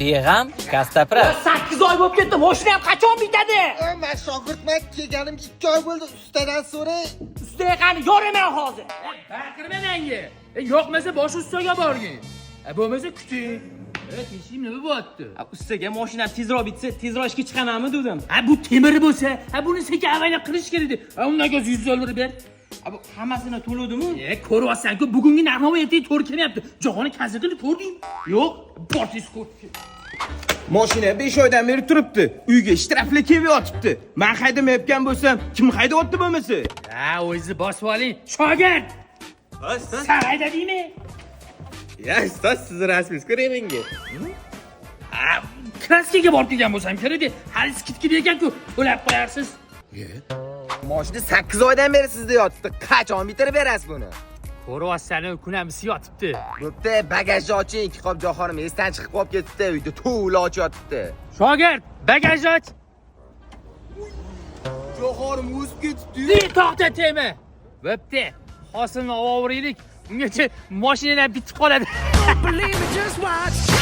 Beg'am Kastapra. 8 oy bo'lib ketdi. Mashina ham qachon bitadi? Men shogirdman kelganim 2 oy bo'ldi. Ustadan so'ray. Ustiga qani yoraman hozir. Baqirma menga. Yo'qmasa bosh ustaga borgin. Bo'lmasa kuting. Teshim nima bo'lyapti? Ustaga mashina tezroq bitsa, tezroq ishga chiqamanmi dedim. Bu temir bo'lsa, buni sekin avaylab qilish kerak edi. Undan ko'z 100 dollar ber. Bu hammasini to'ladimi? Ko'ryapsan-ku, bugungi narx-navo ertaga to'g'ri kelyapti. Jahonni kanzel qilib ko'rding? Yo'q, portis ko'rdi. Mashina 5 oydan beri turibdi. Uyga shtrafli kelib yotibdi. Men haydamayotgan bo'lsam, kim haydayapti bo'lmasa? O'zingizni bosib oling. Shogird. Sen haydadingmi? Ya, ustoz, siz rasmingiz kerak menga. Kraskaga borib kelgan bo'lsam kerak-da. Hali skidki ekan-ku, to'lab qo'yarsiz. Mashina 8 oydan beri sizda yotibdi. Qachon bitirib berasiz buni? Ko'ryapsan, kunamisi yotibdi. Bo'pti, bagajni oching. Qo'p joxonim esdan chiqib qolib ketibdi. Uyda to'la och yotibdi. Shogird, bagajni och. Joxonim o'zib ketibdi. To'xta tema. Bo'pti. Hosilni ovoraylik. Ungacha mashinadan bitib qoladi. Believe it, just watch.